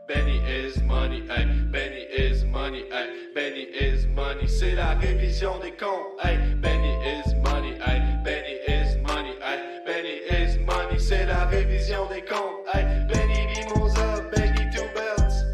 Benny is money, hey, Benny is money, hey, Benny is money, c'est la révision des comptes, hey, Benny is money, hey, Benny is money, hey, Benny is money, c'est la révision des comptes, hey, Benny Mimosa, Benny Two Belts,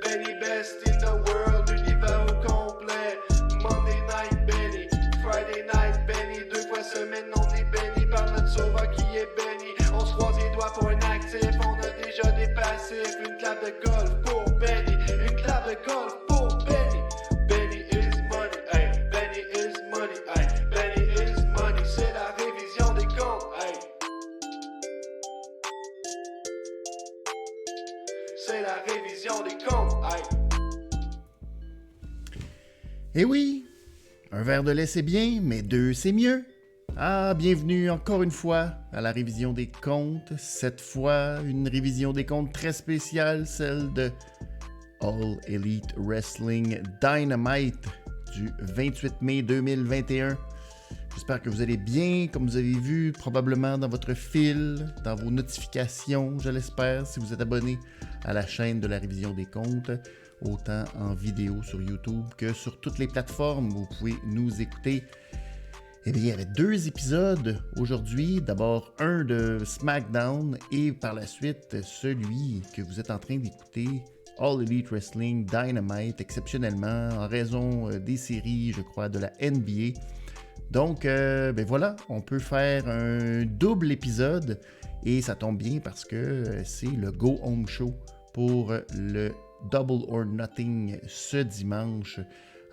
Benny best in the world, univers au complet, Monday night Benny, Friday night Benny, 2 fois semaine on est béni par notre sauveur qui est béni, on se croise les doigts pour un actif, on a déjà des passifs, une clap de golf pour Benny, une clap de golf pour Benny, Benny is money, hey, Benny is money, hey, Benny is money, c'est la révision des comptes, hey. C'est la révision des comptes, hey. Eh oui, un verre de lait c'est bien, mais 2 c'est mieux. Ah, bienvenue encore une fois à la révision des comptes. Cette fois, une révision des comptes très spéciale, celle de All Elite Wrestling Dynamite du 28 mai 2021. J'espère que vous allez bien, comme vous avez vu probablement dans votre fil, dans vos notifications, je l'espère, si vous êtes abonné à la chaîne de la révision des comptes, autant en vidéo sur YouTube que sur toutes les plateformes où vous pouvez nous écouter. Eh bien, il y avait 2 épisodes aujourd'hui. D'abord, un de SmackDown et par la suite, celui que vous êtes en train d'écouter, All Elite Wrestling Dynamite, exceptionnellement, en raison des séries, je crois, de la NBA. Donc, ben voilà, on peut faire un double épisode et ça tombe bien parce que c'est le Go Home Show pour le Double or Nothing ce dimanche.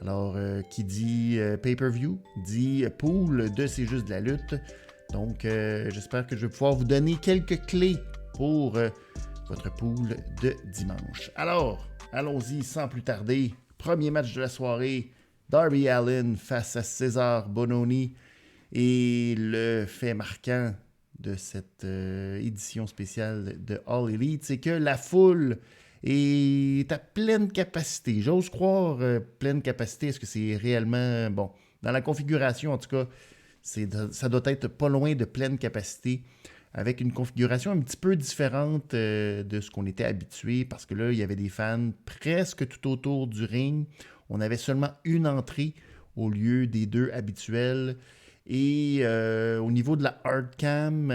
Alors, qui dit pay-per-view, dit pool de C'est juste de la lutte. Donc, j'espère que je vais pouvoir vous donner quelques clés pour votre pool de dimanche. Alors, allons-y sans plus tarder. Premier match de la soirée, Darby Allin face à César Bononi. Et le fait marquant de cette édition spéciale de All Elite, c'est que la foule est à pleine capacité. J'ose croire pleine capacité. Est-ce que c'est réellement... Bon, dans la configuration, en tout cas, ça doit être pas loin de pleine capacité, avec une configuration un petit peu différente de ce qu'on était habitué, parce que là, il y avait des fans presque tout autour du ring. On avait seulement une entrée au lieu des 2 habituelles. Et au niveau de la hardcam,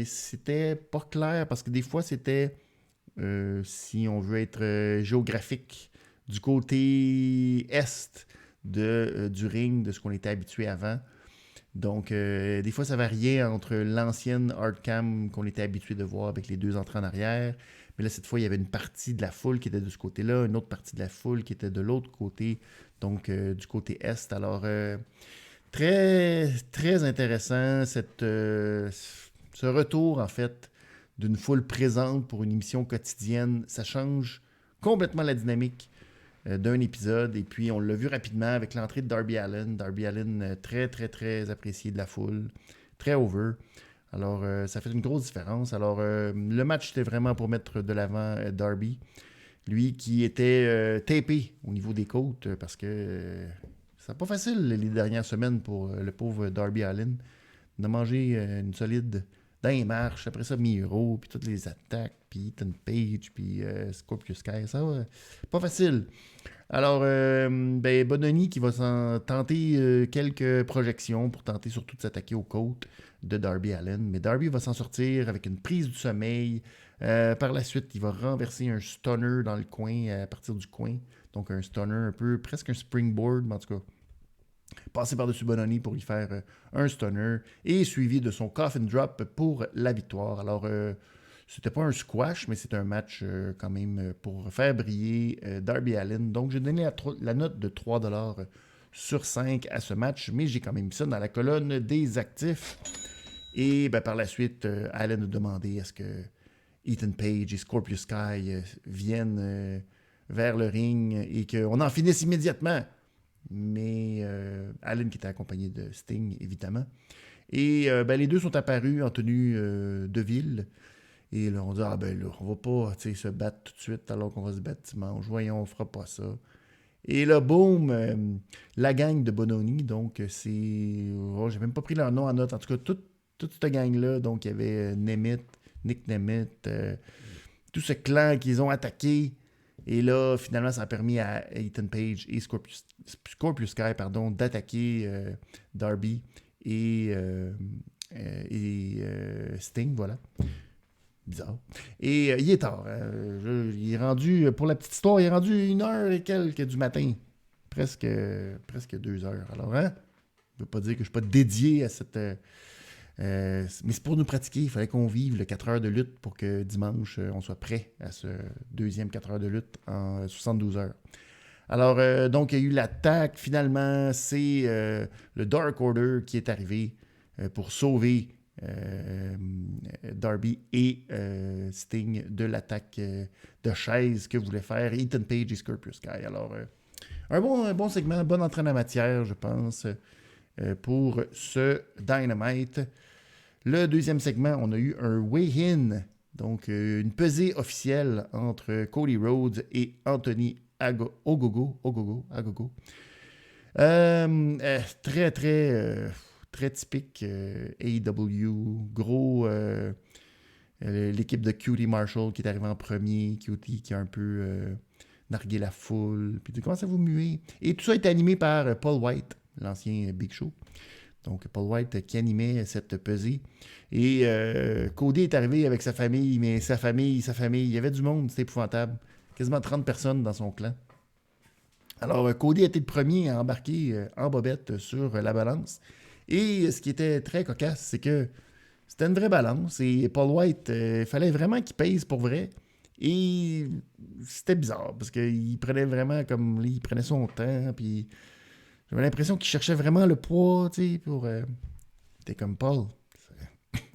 c'était pas clair, parce que des fois, c'était... si on veut être géographique, du côté est du ring, de ce qu'on était habitué avant. Donc, des fois, ça variait entre l'ancienne hardcam qu'on était habitué de voir avec les 2 entrées en arrière. Mais là, cette fois, il y avait une partie de la foule qui était de ce côté-là, une autre partie de la foule qui était de l'autre côté, donc du côté est. Alors, très, très intéressant, ce retour, en fait, d'une foule présente pour une émission quotidienne. Ça change complètement la dynamique d'un épisode. Et puis, on l'a vu rapidement avec l'entrée de Darby Allin. Darby Allin, très, très, très apprécié de la foule. Très over. Alors, ça fait une grosse différence. Alors, le match, c'était vraiment pour mettre de l'avant Darby. Lui qui était tapé au niveau des côtes parce que c'est pas facile les dernières semaines pour le pauvre Darby Allin de manger une solide dans les marches, après ça Miro, puis toutes les attaques, puis Ethan Page, puis Scorpio Sky, ça va, pas facile. Alors, ben Bononi qui va s'en tenter quelques projections pour tenter surtout de s'attaquer aux côtes de Darby Allin, mais Darby va s'en sortir avec une prise du sommeil. Par la suite, il va renverser un stunner dans le coin, à partir du coin, donc un stunner un peu, presque un springboard, mais en tout cas, passer par-dessus Bononi pour lui faire un stunner et suivi de son coffin drop pour la victoire. Alors, c'était pas un squash, mais c'est un match quand même pour faire briller Darby Allin. Donc, j'ai donné la note de 3$ sur 5 à ce match, mais j'ai quand même mis ça dans la colonne des actifs. Et ben, par la suite, Allin a demandé à ce que Ethan Page et Scorpio Sky viennent vers le ring et qu'on en finisse immédiatement. Mais Allin qui était accompagné de Sting, évidemment. Et ben, les 2 sont apparus en tenue de ville. Et là, on dit, ben là, on va pas se battre tout de suite alors qu'on va se battre dimanche. Voyons, on fera pas ça. Et là, boum, la gang de Bononi, donc c'est... Oh, j'ai même pas pris leur nom en note. En tout cas, toute cette gang-là, donc il y avait Nemeth, Nick Nemeth, tout ce clan qu'ils ont attaqué. Et là, finalement, ça a permis à Ethan Page et Scorpius Sky d'attaquer Darby et Sting, voilà. Bizarre. Et il est tard. Il est rendu, pour la petite histoire, il est rendu 1h et quelques du matin. Presque 2 heures. Alors, hein? Je ne veux pas dire que je ne suis pas dédié à cette... mais c'est pour nous pratiquer. Il fallait qu'on vive le 4 heures de lutte pour que dimanche, on soit prêt à ce deuxième 4 heures de lutte en 72 heures. Alors, donc, il y a eu l'attaque. Finalement, c'est le Dark Order qui est arrivé pour sauver Darby et Sting de l'attaque de chaise que voulait faire Ethan Page et Scorpio Sky. Alors, un bon segment, un bon entraînement en matière, je pense, pour ce Dynamite. Le deuxième segment, on a eu un weigh-in, donc une pesée officielle entre Cody Rhodes et Anthony Ogogo. Très typique AEW, gros l'équipe de QT Marshall qui est arrivée en premier, QT qui a un peu nargué la foule, puis comment ça vous muer. Et tout ça est animé par Paul White, l'ancien Big Show. Donc Paul White qui animait cette pesée. Et Cody est arrivé avec sa famille, mais sa famille, il y avait du monde, c'était épouvantable. Quasiment 30 personnes dans son clan. Alors Cody a été le premier à embarquer en bobette sur la balance. Et ce qui était très cocasse, c'est que c'était une vraie balance. Et Paul White, il fallait vraiment qu'il pèse pour vrai. Et c'était bizarre, parce qu'il prenait vraiment comme... Il prenait son temps, puis j'avais l'impression qu'il cherchait vraiment le poids, tu sais, pour... T'es comme Paul.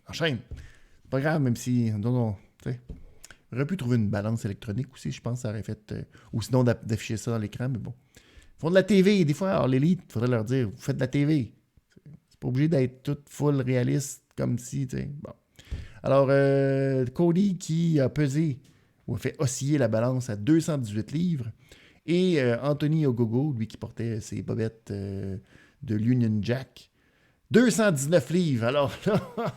Enchaîne. C'est pas grave, même si... Non, tu sais. On aurait pu trouver une balance électronique aussi, je pense, ça aurait fait... ou sinon d'afficher ça dans l'écran, mais bon. Ils font de la TV, des fois, alors l'élite, il faudrait leur dire, vous faites de la TV. C'est pas obligé d'être tout full réaliste, comme si, tu sais, bon. Alors, Cody qui a pesé, ou a fait osciller la balance à 218 livres, et Anthony Ogogo, lui qui portait ses bobettes de l'Union Jack, 219 livres. Alors là,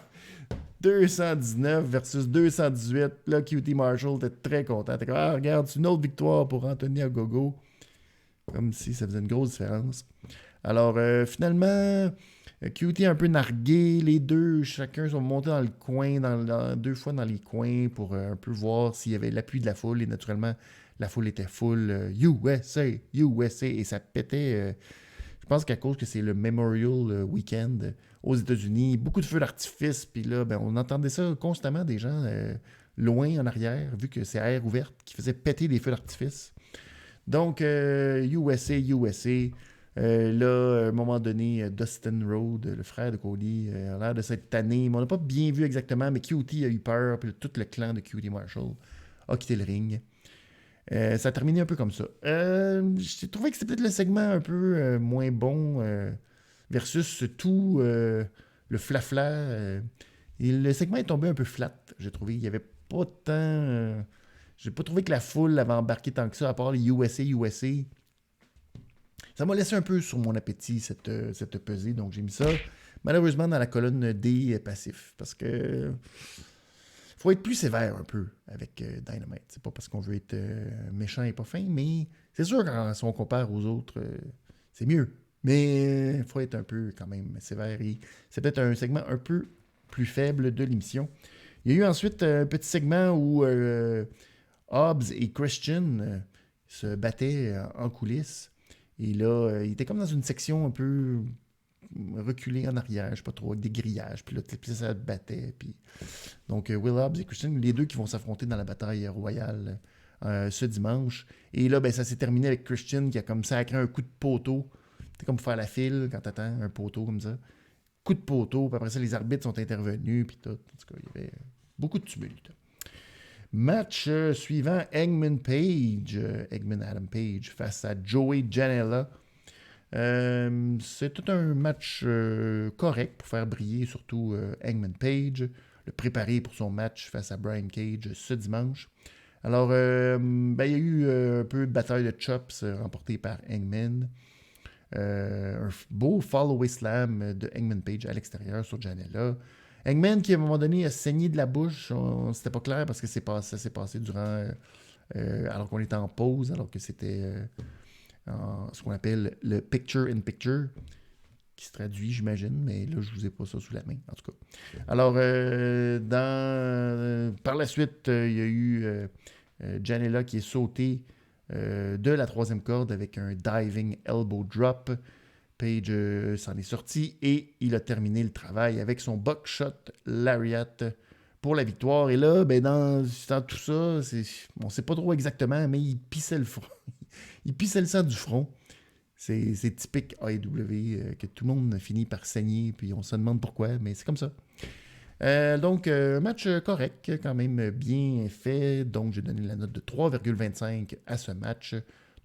219 versus 218. Là, QT Marshall était très content. T'es comme, ah, regarde, c'est une autre victoire pour Anthony Ogogo. Comme si ça faisait une grosse différence. Alors, finalement, QT a un peu nargué. Les deux, chacun sont montés dans le coin, deux fois dans les coins pour un peu voir s'il y avait l'appui de la foule. Et naturellement, la foule était full USA. Et ça pétait. Je pense qu'à cause que c'est le Memorial Weekend aux États-Unis, beaucoup de feux d'artifice. Puis là, ben, on entendait ça constamment des gens loin en arrière, vu que c'est air ouverte, qui faisait péter des feux d'artifice. Donc, USA. Là, à un moment donné, Dustin Rhodes, le frère de Cody, a l'air de s'être tanné. Mais on n'a pas bien vu exactement, mais QT a eu peur. Puis tout le clan de QT Marshall a quitté le ring. Ça a terminé un peu comme ça. J'ai trouvé que c'était peut-être le segment un peu moins bon versus tout le flafla. Le segment est tombé un peu flat, j'ai trouvé. Il n'y avait pas tant... j'ai pas trouvé que la foule avait embarqué tant que ça, à part les USA. Ça m'a laissé un peu sur mon appétit, cette pesée. Donc, j'ai mis ça, malheureusement, dans la colonne des passifs. Parce que... faut être plus sévère un peu avec Dynamite. C'est pas parce qu'on veut être méchant et pas fin, mais c'est sûr que si on compare aux autres, c'est mieux. Mais il faut être un peu quand même sévère. Et c'est peut-être un segment un peu plus faible de l'émission. Il y a eu ensuite un petit segment où Hobbs et Christian se battaient en coulisses. Et là, il était comme dans une section un peu reculé en arrière, je sais pas trop, avec des grillages, puis là, ça te battait. Puis... Donc, Will Hobbs et Christian, les deux qui vont s'affronter dans la bataille royale ce dimanche. Et là, ben, ça s'est terminé avec Christian qui a comme sacré un coup de poteau. C'est comme pour faire la file quand t'attends un poteau comme ça. Coup de poteau, puis après ça, les arbitres sont intervenus, puis tout. En tout cas, il y avait beaucoup de tumulte. Match suivant, Eggman Adam Page face à Joey Janela. C'est tout un match correct pour faire briller surtout Eggman Page, le préparer pour son match face à Brian Cage ce dimanche. Alors, il y a eu un peu de bataille de chops remportée par Eggman. Un beau follow-away slam de Eggman Page à l'extérieur sur Janela. Eggman qui à un moment donné a saigné de la bouche, c'était pas clair parce que ça s'est passé durant alors qu'on était en pause, alors que c'était ce qu'on appelle le picture-in-picture, qui se traduit, j'imagine, mais là, je vous ai pas ça sous la main, en tout cas. Alors, par la suite, il y a eu Janela qui est sauté de la troisième corde avec un diving elbow drop. Page s'en est sorti et il a terminé le travail avec son buckshot lariat pour la victoire. Et là, ben dans tout ça, on ne sait pas trop exactement, mais il pissait le front. Il pissait le sang du front. C'est typique AEW que tout le monde finit par saigner, puis on se demande pourquoi, mais c'est comme ça. Donc, match correct, quand même bien fait. Donc, j'ai donné la note de 3,25 à ce match.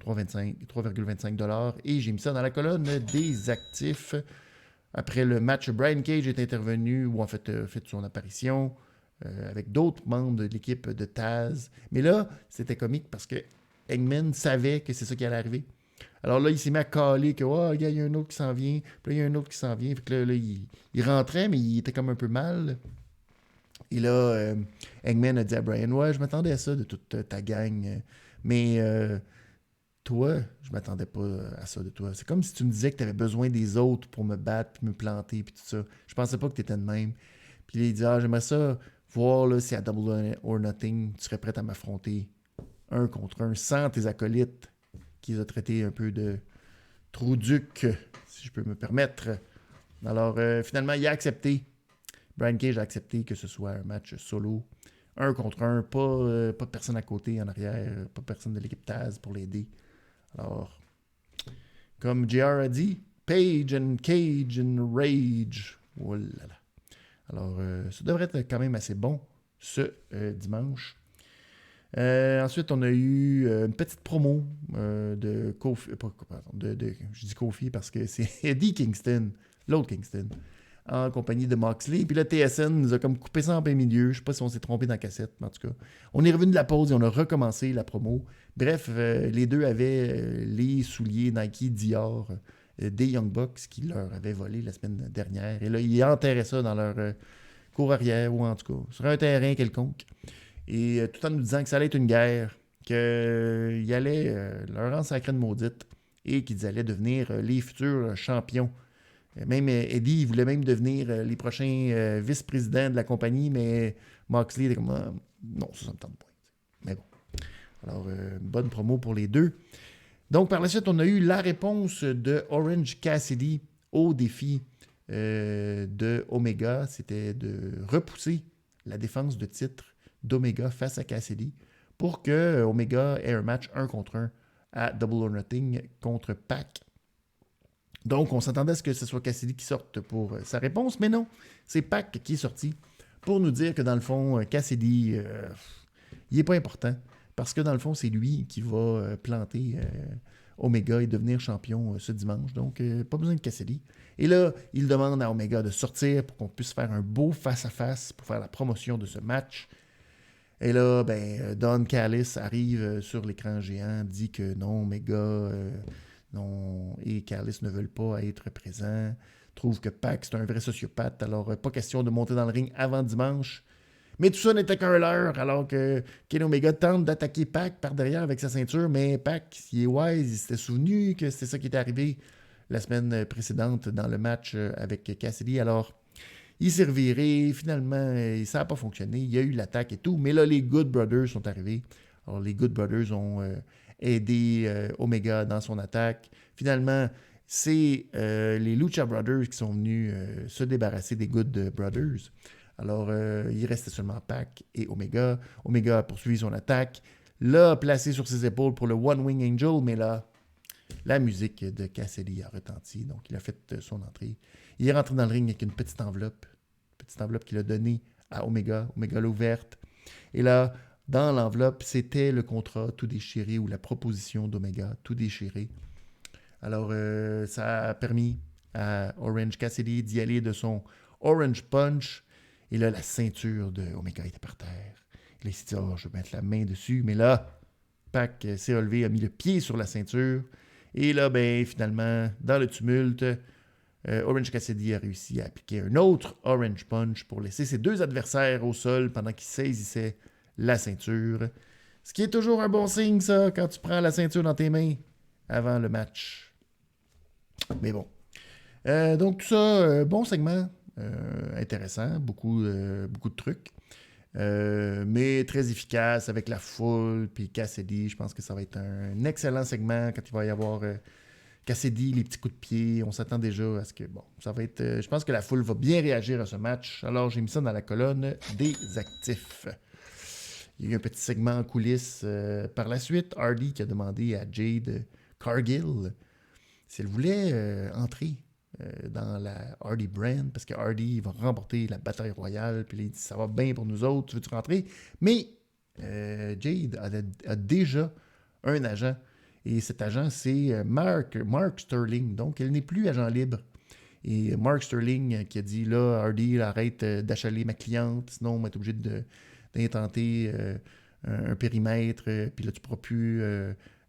3,25 $. Et j'ai mis ça dans la colonne des actifs. Après le match, Brian Cage est intervenu, ou en fait, fait son apparition avec d'autres membres de l'équipe de Taz. Mais là, c'était comique parce que Eggman savait que c'est ça qui allait arriver. Alors là, il s'est mis à caler que, oh, il y a un autre qui s'en vient. Puis là, il y a un autre qui s'en vient. Fait que là, il rentrait, mais il était comme un peu mal. Et là, Eggman a dit à Brian, ouais, je m'attendais à ça de toute ta gang. Mais toi, je m'attendais pas à ça de toi. C'est comme si tu me disais que tu avais besoin des autres pour me battre, puis me planter, puis tout ça. Je pensais pas que tu étais de même. Puis là, il dit, j'aimerais ça voir là, si à Double or Nothing, tu serais prêt à m'affronter un contre un, sans tes acolytes, qui les a traités un peu de trou-duc, si je peux me permettre. Alors, finalement, il a accepté. Brian Cage a accepté que ce soit un match solo, un contre un, pas personne à côté, en arrière, pas personne de l'équipe Taz pour l'aider. Alors, comme JR a dit, Page and Cage and Rage. Oh là là. Alors, ça devrait être quand même assez bon ce dimanche. Ensuite, on a eu une petite promo de Kofi. Je dis Kofi parce que c'est Eddie Kingston, l'autre Kingston, en compagnie de Moxley. Puis là, TSN nous a comme coupé ça en plein milieu. Je ne sais pas si on s'est trompé dans la cassette, mais en tout cas, on est revenu de la pause et on a recommencé la promo. Bref, les deux avaient les souliers Nike Dior des Young Bucks qui leur avaient volé la semaine dernière. Et là, ils enterraient ça dans leur cour arrière ou en tout cas sur un terrain quelconque. Et tout en nous disant que ça allait être une guerre, qu'ils allaient leur en sacrer de maudite et qu'ils allaient devenir les futurs champions. Même Eddie, il voulait même devenir les prochains vice-présidents de la compagnie, mais Moxley était comme non, ça me tente pas. Mais bon. Alors, bonne promo pour les deux. Donc, par la suite, on a eu la réponse de Orange Cassidy au défi de Omega. C'était de repousser la défense de titre d'Omega face à Cassidy pour que Omega ait un match 1 contre 1 à Double or Nothing contre Pac. Donc, on s'attendait à ce que ce soit Cassidy qui sorte pour sa réponse, mais non, c'est Pac qui est sorti pour nous dire que dans le fond, Cassidy, il n'est pas important parce que dans le fond, c'est lui qui va planter Omega et devenir champion ce dimanche. Donc, pas besoin de Cassidy. Et là, il demande à Omega de sortir pour qu'on puisse faire un beau face-à-face pour faire la promotion de ce match. Et là, ben, Don Callis arrive sur l'écran géant, dit que non, Omega non, et Callis ne veulent pas être présents, trouve que Pac, c'est un vrai sociopathe, alors pas question de monter dans le ring avant dimanche. Mais tout ça n'était qu'un leurre, alors que Kenny Omega tente d'attaquer Pac par derrière avec sa ceinture, mais Pac, il est wise, il s'était souvenu que c'était ça qui était arrivé la semaine précédente dans le match avec Cassidy, alors il s'est reviré, finalement, ça n'a pas fonctionné, il y a eu l'attaque et tout, mais là, les Good Brothers sont arrivés. Alors, les Good Brothers ont aidé Omega dans son attaque. Finalement, c'est les Lucha Brothers qui sont venus se débarrasser des Good Brothers. Alors, il restait seulement Pac et Omega. Omega a poursuivi son attaque, l'a placé sur ses épaules pour le One Wing Angel, mais là, la musique de Cassidy a retenti, donc il a fait son entrée. Il est rentré dans le ring avec une petite enveloppe qu'il a donnée à Omega. Omega l'a ouverte. Et là, dans l'enveloppe, c'était le contrat tout déchiré ou la proposition d'Omega tout déchiré. Alors, ça a permis à Orange Cassidy d'y aller de son Orange Punch. Et là, la ceinture de Omega était par terre. Et là, il s'est dit, je vais mettre la main dessus. Mais là, Pac s'est relevé, a mis le pied sur la ceinture. Et là, ben, finalement, dans le tumulte, Orange Cassidy a réussi à appliquer un autre Orange Punch pour laisser ses deux adversaires au sol pendant qu'ils saisissaient la ceinture. Ce qui est toujours un bon signe, ça, quand tu prends la ceinture dans tes mains avant le match. Mais bon. Donc tout ça, bon segment, intéressant, beaucoup de trucs. Mais très efficace avec la foule, puis Cassidy, je pense que ça va être un excellent segment quand il va y avoir Cassidy, les petits coups de pied. On s'attend déjà à ce que, bon, ça va être... je pense que la foule va bien réagir à ce match. Alors, j'ai mis ça dans la colonne des actifs. Il y a eu un petit segment en coulisses par la suite. Hardy qui a demandé à Jade Cargill si elle voulait entrer dans la Hardy Brand, parce que Hardy va remporter la bataille royale, puis il dit ça va bien pour nous autres, tu veux-tu rentrer? Mais Jade a déjà un agent, et cet agent, c'est Mark Sterling, donc elle n'est plus agent libre. Et Mark Sterling qui a dit là, Hardy, arrête d'achaler ma cliente, sinon on va être obligé d'intenter un périmètre, puis là tu ne pourras plus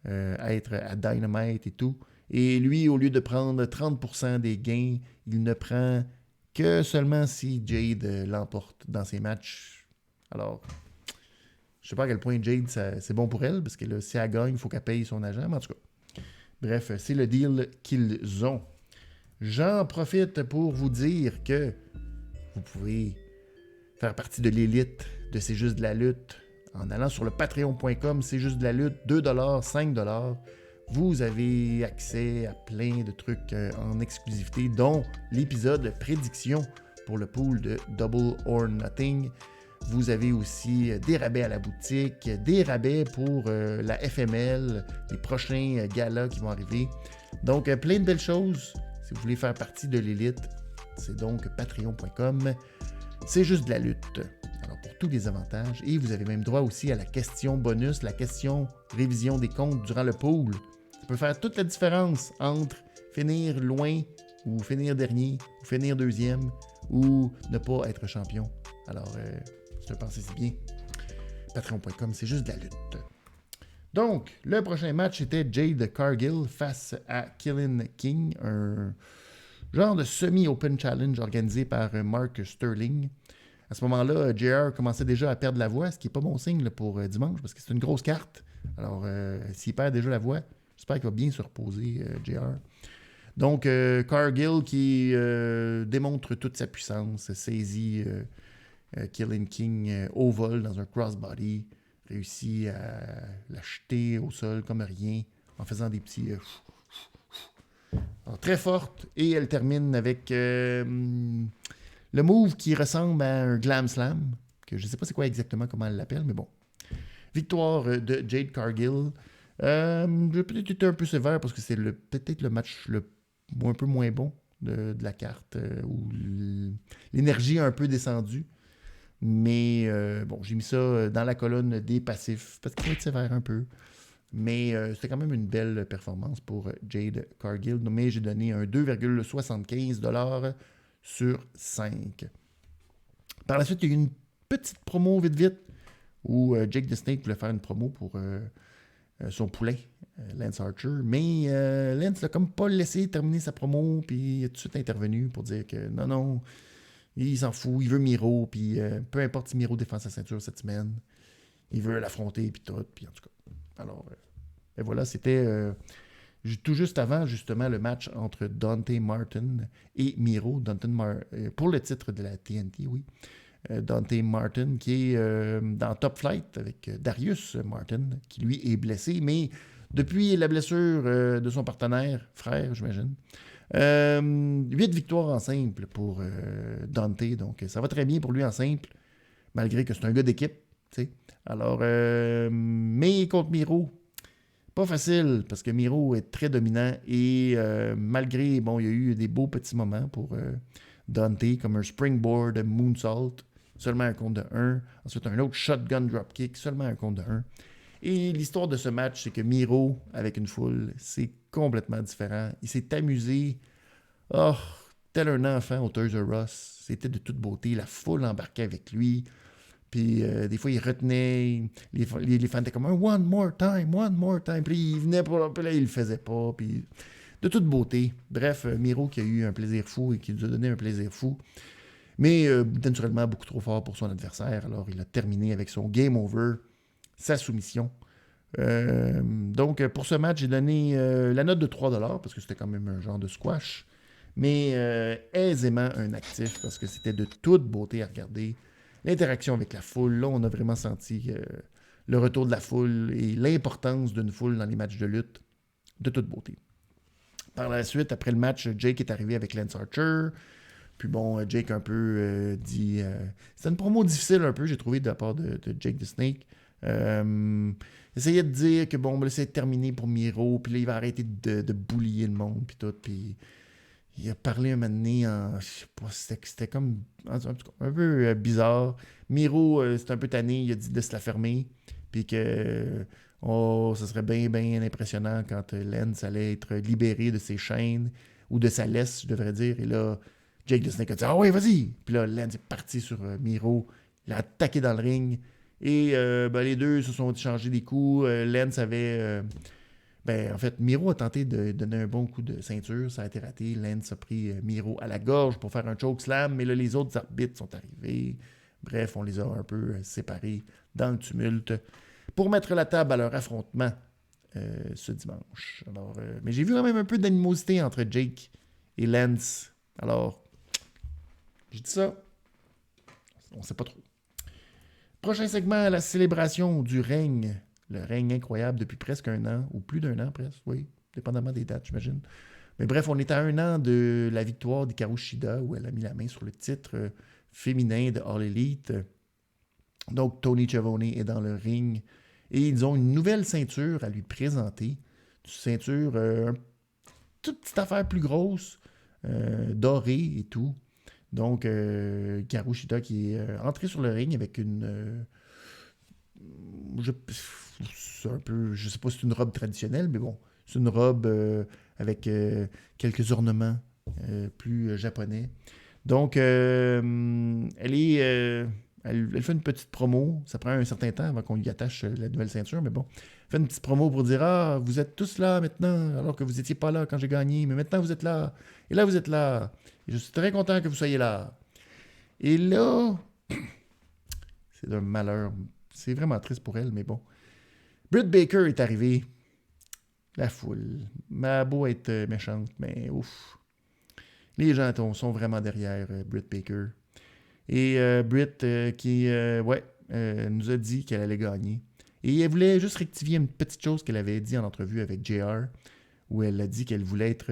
être à Dynamite et tout. Et lui, au lieu de prendre 30% des gains, il ne prend que seulement si Jade l'emporte dans ses matchs. Alors, je ne sais pas à quel point Jade, c'est bon pour elle, parce que là, si elle gagne, il faut qu'elle paye son agent. Mais en tout cas, bref, c'est le deal qu'ils ont. J'en profite pour vous dire que vous pouvez faire partie de l'élite de C'est juste de la lutte en allant sur le patreon.com, c'est juste de la lutte, 2$, 5$. Vous avez accès à plein de trucs en exclusivité, dont l'épisode prédiction pour le pool de Double or Nothing. Vous avez aussi des rabais à la boutique, des rabais pour la FML, les prochains galas qui vont arriver. Donc, plein de belles choses. Si vous voulez faire partie de l'élite, c'est donc patreon.com. C'est juste de la lutte. Alors, pour tous les avantages. Et vous avez même droit aussi à la question bonus, la question révision des comptes durant le pool. Ça peut faire toute la différence entre finir loin ou finir dernier, ou finir deuxième, ou ne pas être champion. Alors, si tu pensez si bien, patreon.com, c'est juste de la lutte. Donc, le prochain match était Jade Cargill face à Killian King, un genre de semi-open challenge organisé par Mark Sterling. À ce moment-là, JR commençait déjà à perdre la voix, ce qui n'est pas bon signe là, pour dimanche, parce que c'est une grosse carte. Alors, s'il perd déjà la voix, j'espère qu'il va bien se reposer, JR. Donc, Cargill qui démontre toute sa puissance, saisit Killian King au vol dans un crossbody, réussit à la jeter au sol comme rien, en faisant des petits... Alors, très forte, et elle termine avec le move qui ressemble à un glam slam, que je ne sais pas c'est quoi exactement, comment elle l'appelle, mais bon. Victoire de Jade Cargill. J'ai peut-être été un peu sévère parce que c'est peut-être le match un peu moins bon de la carte, où l'énergie a un peu descendu. Mais bon, j'ai mis ça dans la colonne des passifs parce qu'il faut être sévère un peu. Mais c'était quand même une belle performance pour Jade Cargill. Mais j'ai donné un 2,75$ sur 5. Par la suite, il y a eu une petite promo vite, où Jake the Snake voulait faire une promo pour son poulain, Lance Archer. Mais Lance l'a comme pas laissé terminer sa promo, puis il a tout de suite intervenu pour dire que non, il s'en fout, il veut Miro, puis peu importe si Miro défend sa ceinture cette semaine, il veut l'affronter, puis tout, puis en tout cas. Alors, et voilà, c'était tout juste avant, justement, le match entre Dante Martin et Miro, pour le titre de la TNT, oui. Dante Martin qui est dans Top Flight avec Darius Martin, qui lui est blessé, mais depuis la blessure de son partenaire, frère, j'imagine. 8 victoires en simple pour Dante, donc ça va très bien pour lui en simple, malgré que c'est un gars d'équipe, tu sais. Alors, mais contre Miro, pas facile, parce que Miro est très dominant et malgré, bon, il y a eu des beaux petits moments pour Dante, comme un springboard moonsault, seulement un compte de 1. Ensuite, un autre shotgun dropkick, seulement un compte de 1. Et l'histoire de ce match, c'est que Miro, avec une foule, c'est complètement différent. Il s'est amusé, tel un enfant au Toys R Us. C'était de toute beauté. La foule embarquait avec lui. Puis des fois, il retenait. Les fans étaient comme un one more time. Puis il venait pour. Puis là, il le faisait pas. Puis de toute beauté. Bref, Miro qui a eu un plaisir fou et qui nous a donné un plaisir fou. Mais naturellement, beaucoup trop fort pour son adversaire. Alors, il a terminé avec son game over. sa soumission. Donc, pour ce match, j'ai donné la note de 3$ parce que c'était quand même un genre de squash. Mais aisément un actif parce que c'était de toute beauté à regarder. L'interaction avec la foule, là, on a vraiment senti le retour de la foule et l'importance d'une foule dans les matchs de lutte de toute beauté. Par la suite, après le match, Jake est arrivé avec Lance Archer. Puis bon, Jake un peu dit... c'était une promo difficile un peu, j'ai trouvé, de la part de Jake the Snake. Essayait de dire que bon, c'est terminé pour Miro, puis là, il va arrêter de boulier le monde, puis tout. Puis il a parlé un moment donné en... Je sais pas, c'était comme un peu bizarre. Miro, c'était un peu tanné, il a dit de se la fermer, puis que... Oh, ça serait bien, bien impressionnant quand Lance allait être libéré de ses chaînes, ou de sa laisse, je devrais dire. Et là, Jake the Snake a dit « Ah ouais, vas-y! » Puis là, Lance est parti sur Miro, il a attaqué dans le ring, et les deux se sont échangés des coups. Lance avait... en fait, Miro a tenté de donner un bon coup de ceinture, ça a été raté. Lance a pris Miro à la gorge pour faire un chokeslam, mais là, les autres arbitres sont arrivés. Bref, on les a un peu séparés dans le tumulte pour mettre la table à leur affrontement ce dimanche. Alors, mais j'ai vu quand même un peu d'animosité entre Jake et Lance. Alors, je dis ça, on ne sait pas trop. Prochain segment, la célébration du règne. Le règne incroyable depuis presque un an, ou plus d'un an presque, oui, dépendamment des dates, j'imagine. Mais bref, on est à un an de la victoire d'Hikaru Shida, où elle a mis la main sur le titre féminin de All Elite. Donc, Tony Schiavone est dans le ring. Et ils ont une nouvelle ceinture à lui présenter. Une ceinture, toute petite affaire plus grosse, dorée et tout. Donc, Hikaru Shida qui est entré sur le ring avec une... c'est un peu... Je sais pas si c'est une robe traditionnelle, mais bon, c'est une robe avec quelques ornements plus japonais. Donc, elle fait une petite promo. Ça prend un certain temps avant qu'on lui attache la nouvelle ceinture, mais bon. Elle fait une petite promo pour dire « Ah, vous êtes tous là maintenant, alors que vous n'étiez pas là quand j'ai gagné, mais maintenant vous êtes là. Et là, vous êtes là. Et je suis très content que vous soyez là. » Et là, c'est d'un malheur. C'est vraiment triste pour elle, mais bon. Britt Baker est arrivée. La foule. Ma beau être méchante, mais ouf. Les gens sont vraiment derrière Britt Baker. Et Britt qui nous a dit qu'elle allait gagner. Et elle voulait juste rectifier une petite chose qu'elle avait dit en entrevue avec JR, où elle a dit qu'elle voulait être,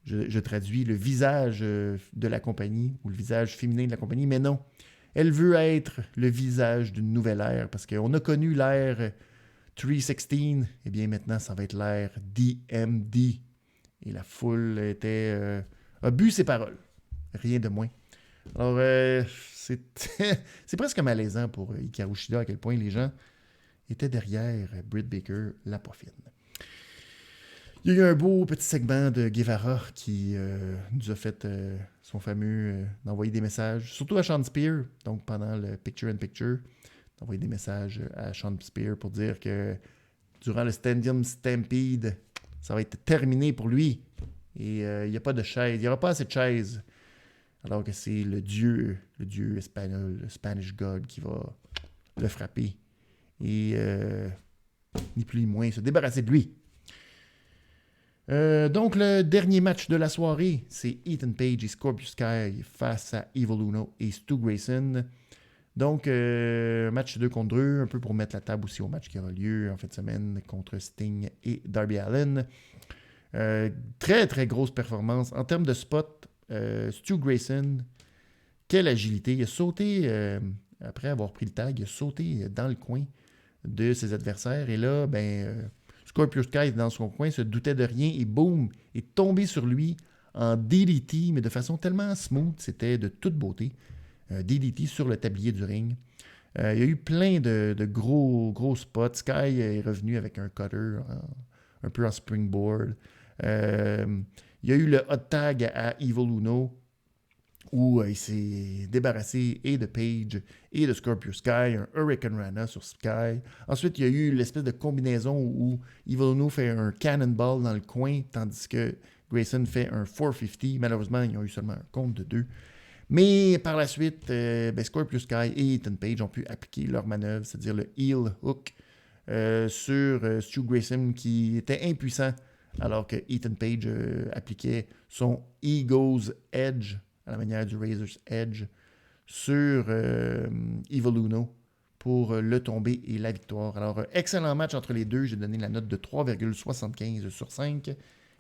je traduis, le visage de la compagnie, ou le visage féminin de la compagnie, mais non. Elle veut être le visage d'une nouvelle ère, parce qu'on a connu l'ère 316, et bien maintenant, ça va être l'ère DMD. Et la foule a bu ses paroles. Rien de moins. Alors, c'est presque malaisant pour Hikaru Shida à quel point les gens étaient derrière Britt Baker, la poifine. Il y a eu un beau petit segment de Guevara qui nous a fait son fameux d'envoyer des messages, surtout à Sean Spear, donc pendant le Picture-in-Picture, d'envoyer des messages à Sean Spear pour dire que durant le Stadium Stampede, ça va être terminé pour lui. Et il n'y a pas de chaise, il n'y aura pas assez de chaises. Alors que c'est le dieu espagnol, le Spanish God, qui va le frapper. Et ni plus ni moins se débarrasser de lui. Donc, le dernier match de la soirée, c'est Ethan Page et Scorpio Sky face à Evil Uno et Stu Grayson. Donc, match 2 contre 2, un peu pour mettre la table aussi au match qui aura lieu en fin de semaine contre Sting et Darby Allin. Très, très grosse performance. En termes de spot, Stu Grayson, quelle agilité. Il a sauté, après avoir pris le tag, il a sauté dans le coin de ses adversaires. Et là, Scorpio Sky dans son coin se doutait de rien et boum, est tombé sur lui en DDT, mais de façon tellement smooth, c'était de toute beauté. DDT sur le tablier du ring. Il y a eu plein de gros spots. Sky est revenu avec un cutter, un peu en springboard. Il y a eu le hot tag à Evil Uno où il s'est débarrassé et de Page et de Scorpio Sky, un Hurricane Rana sur Sky. Ensuite, il y a eu l'espèce de combinaison où Evil Uno fait un Cannonball dans le coin, tandis que Grayson fait un 450. Malheureusement, ils ont eu seulement un compte de 2. Mais par la suite, Scorpio Sky et Ethan Page ont pu appliquer leur manœuvre, c'est-à-dire le heel hook sur Stu Grayson qui était impuissant alors que Ethan Page appliquait son Ego's Edge à la manière du Razor's Edge sur Evil Uno pour le tomber et la victoire. Alors, excellent match entre les deux. J'ai donné la note de 3,75 sur 5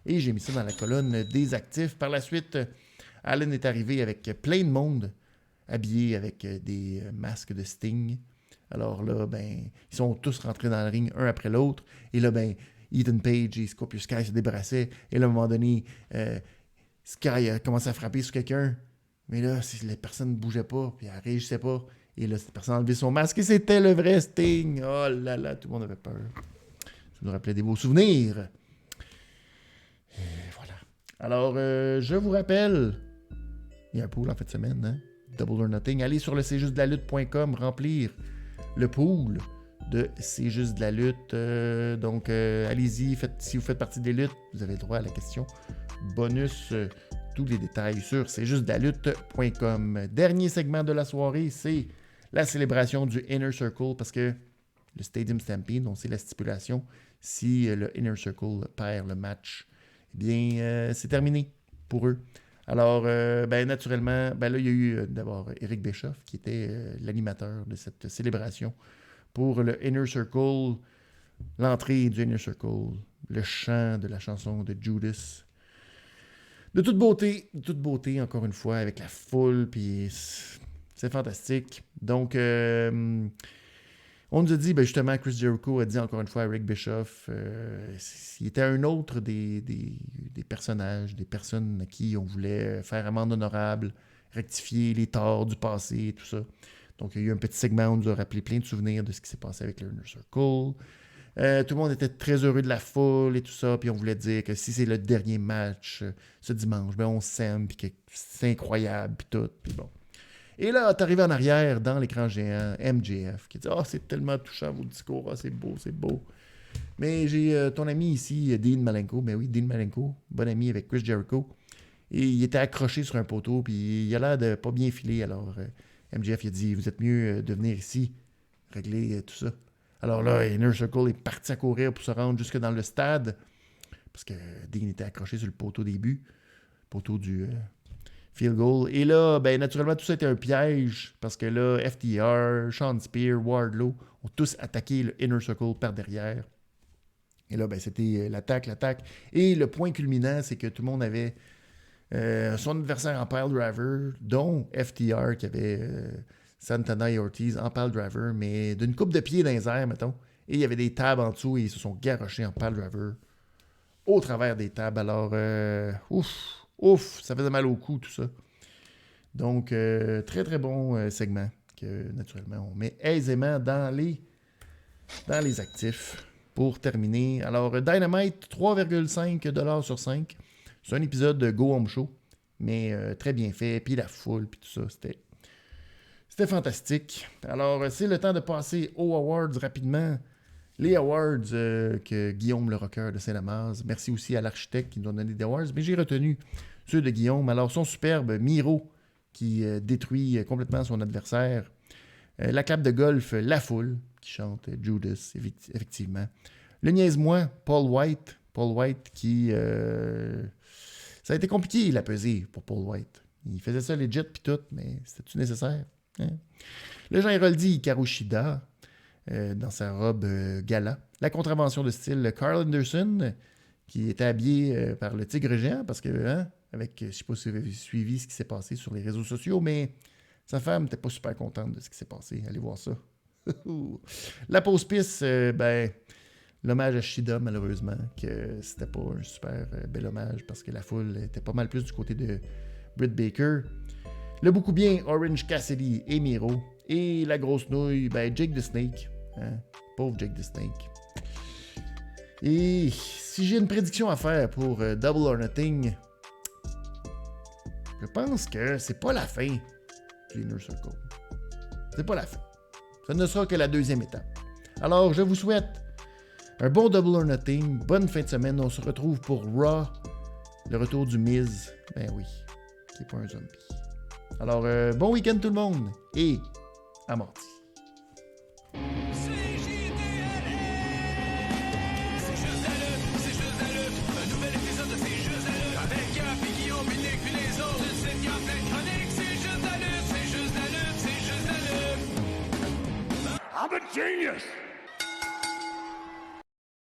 et j'ai mis ça dans la colonne des actifs. Par la suite, Allen est arrivé avec plein de monde habillé avec des masques de Sting. Alors là, ils sont tous rentrés dans le ring un après l'autre. Et là, Ethan Page et Scorpio Sky se débarrassaient. Et là, à un moment donné, Sky a commencé à frapper sur quelqu'un. Mais là, les personnes ne bougeaient pas, puis elles ne réagissaient pas. Et là, cette personne a enlevé son masque et c'était le vrai Sting. Oh là là, tout le monde avait peur. Ça nous rappelait des beaux souvenirs. Et voilà. Alors, je vous rappelle, il y a un pool en fin de semaine, hein? Double or Nothing. Allez sur le cjustdelalutte.com, remplir le pool de C'est juste de la lutte. Donc, allez-y, si vous faites partie des luttes, vous avez le droit à la question bonus. Tous les détails sur cjustdelalutte.com. Dernier segment de la soirée, c'est la célébration du Inner Circle parce que le Stadium Stampede, on sait la stipulation, si le Inner Circle perd le match, eh bien, c'est terminé pour eux. Alors, naturellement, là, il y a eu d'abord Eric Bischoff qui était l'animateur de cette célébration pour le Inner Circle, l'entrée du Inner Circle, le chant de la chanson de Judas. De toute beauté, encore une fois, avec la foule, puis c'est fantastique. Donc, on nous a dit, justement, Chris Jericho a dit encore une fois à Eric Bischoff, il était un autre des personnages, des personnes à qui on voulait faire amende honorable, rectifier les torts du passé et tout ça. Donc, il y a eu un petit segment où on nous a rappelé plein de souvenirs de ce qui s'est passé avec le Inner Circle. Tout le monde était très heureux de la foule et tout ça, puis on voulait dire que si c'est le dernier match ce dimanche, on s'aime, puis que c'est incroyable, puis tout, puis bon. Et là, t'es arrivé en arrière, dans l'écran géant, MJF, qui dit « Ah, c'est tellement touchant, vos discours, ah, c'est beau, c'est beau. » Mais j'ai ton ami ici, Dean Malenko, Dean Malenko, bon ami avec Chris Jericho, et il était accroché sur un poteau, puis il a l'air de pas bien filer, alors MJF, il a dit « Vous êtes mieux de venir ici, régler tout ça. » Alors là, Inner Circle est parti à courir pour se rendre jusque dans le stade, parce que Dean était accroché sur le poteau début, poteau du field goal. Et là, naturellement, tout ça était un piège, parce que là, FTR, Sean Spear, Wardlow ont tous attaqué le Inner Circle par derrière. Et là, c'était l'attaque. Et le point culminant, c'est que tout le monde avait son adversaire en pile driver, dont FTR qui avait Santana et Ortiz en pile driver, mais d'une coupe de pied dans les airs, mettons. Et il y avait des tables en dessous et ils se sont garochés en pile driver au travers des tables. Alors, ça faisait mal au cou, tout ça. Donc, très, très bon segment que, naturellement, on met aisément dans les actifs pour terminer. Alors, Dynamite, 3,5$ sur 5. C'est un épisode de Go Home Show, mais très bien fait. Puis la foule, puis tout ça, c'était fantastique. Alors, c'est le temps de passer aux awards rapidement. Les awards que Guillaume le rocker de Saint-Lamaze. Merci aussi à l'architecte qui nous a donné des awards. Mais j'ai retenu ceux de Guillaume. Alors, son superbe Miro qui détruit complètement son adversaire. La clap de golf, La Foule qui chante Judas, effectivement. Le niaise-moi, Paul White qui... ça a été compliqué, il a pesé pour Paul White. Il faisait ça legit puis tout, mais c'était-tu nécessaire? Hein? Le Jean Héroldi, Karushida, dans sa robe gala. La contravention de style, Carl Anderson, qui était habillé par le Tigre Géant, parce que, avec, je ne sais pas si vous avez suivi ce qui s'est passé sur les réseaux sociaux, mais sa femme n'était pas super contente de ce qui s'est passé. Allez voir ça. La pause piste, l'hommage à Shida, malheureusement, que c'était pas un super bel hommage, parce que la foule était pas mal plus du côté de Britt Baker. Le beaucoup bien Orange Cassidy et Miro. Et la grosse nouille, Jake the Snake. Hein? Pauvre Jake the Snake. Et si j'ai une prédiction à faire pour Double or Nothing, je pense que c'est pas la fin du Inner Circle. C'est pas la fin. Ça ne sera que la deuxième étape. Alors, je vous souhaite un bon Double or Nothing. Bonne fin de semaine. On se retrouve pour Raw. Le retour du Miz. Ben oui, qui n'est pas un zombie. Alors, bon week-end tout le monde et à mardi. I'm a genius!